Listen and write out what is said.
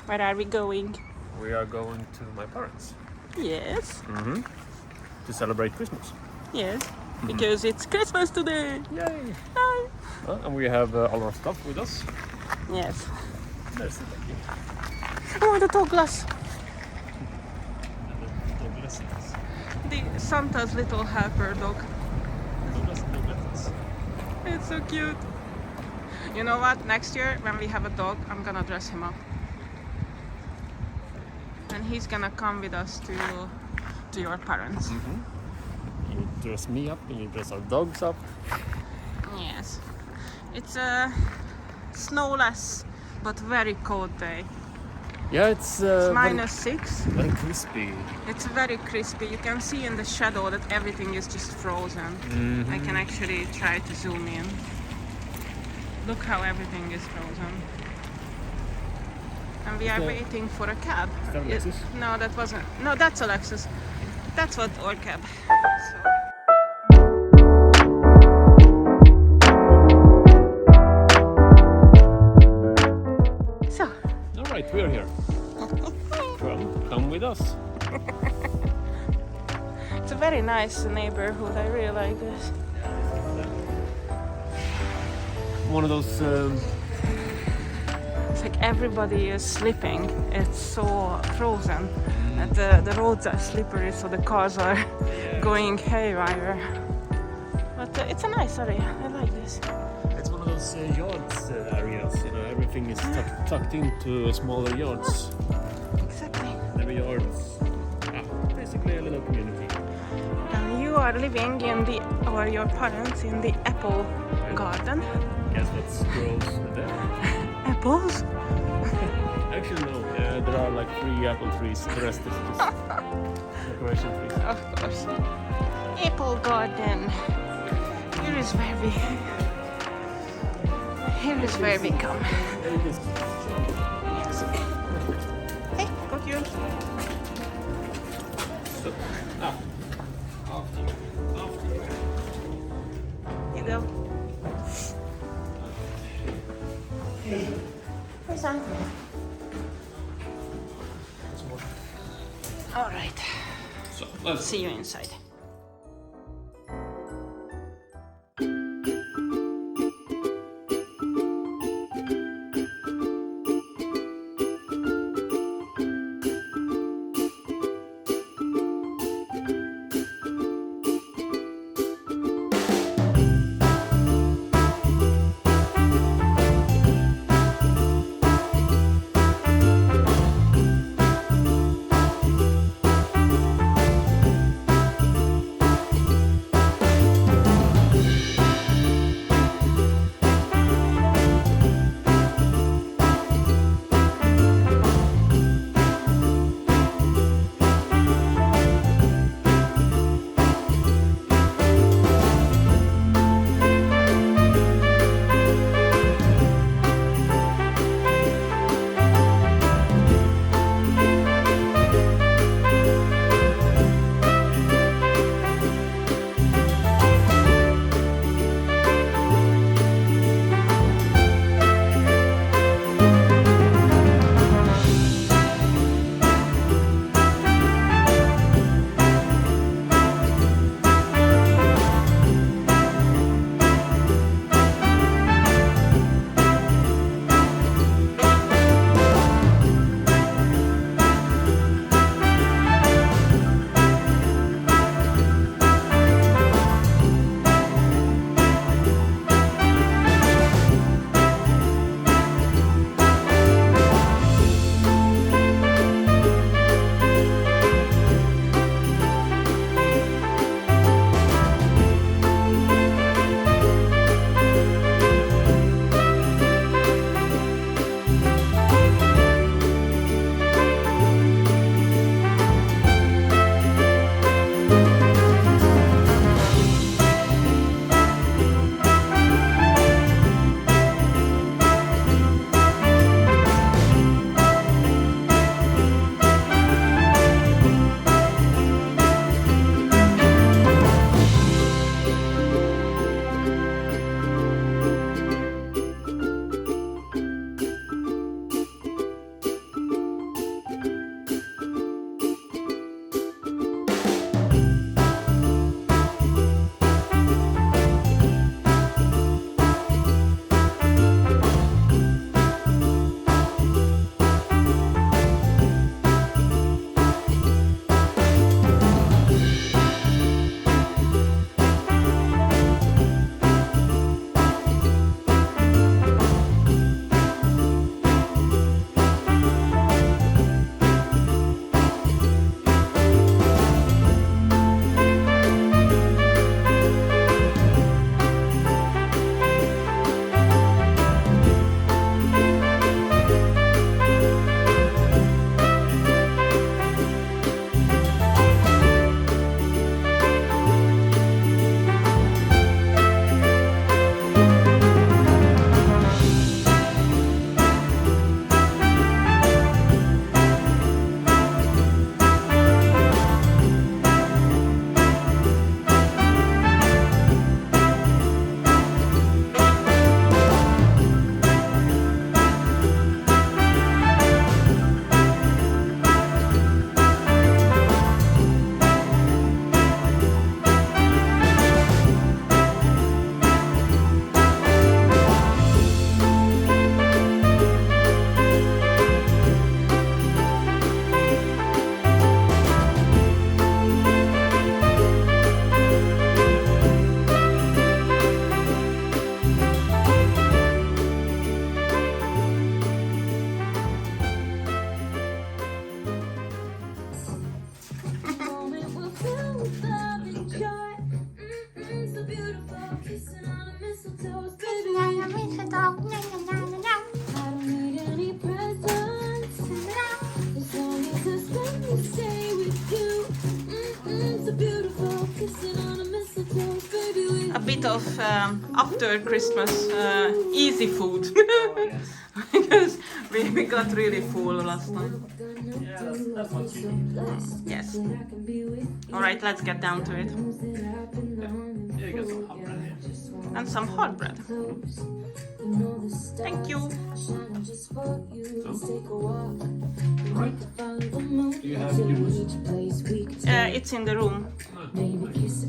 Where are we going? We are going to my parents. Yes. To celebrate Christmas. Yes. Because it's Christmas today. Yay! Hi. And we have all our stuff with us. Yes. There's the baby. Oh, the Douglas. Douglas. The Santa's little helper dog. Douglas. It's so cute. You know what? Next year when we have a dog, I'm gonna dress him up. And he's gonna come with us to your parents. You dress me up and you dress our dogs up. Yes. It's a snowless but very cold day. Yeah, it's -6. very crispy. It's very crispy. You can see in the shadow that everything is just frozen. I can actually try to zoom in. Look how everything is frozen. And we are waiting for a cab. Is that Alexis? No, that wasn't. No, that's Alexis. That's what our cab. So. All right, we're here. Come with us. It's a very nice neighborhood. I really like this. One of those. It's like everybody is sleeping. It's so frozen. And the roads are slippery, so the cars are going haywire. But it's a nice area. I like this. It's one of those yards areas. You know, everything is tucked into smaller yards. Exactly. Every yard is basically a little community. And you are living in or your parents in the apple garden. Guess what grows there? Apples? Actually, no. There are like 3 apple trees. The rest is just decoration trees. Of course. Apple garden. Here is where we come. Yes. Hey, got you. So, after you. You go. Where's that? All right. So, let's See you inside. A bit of after Christmas easy food. Because we got really full last time. Yeah, that's what you need. Yes. Alright, let's get down to it. Yeah, you got some hot bread here. And some hot bread. Thank you. Do you have yours? It's in the room. Oh, nice.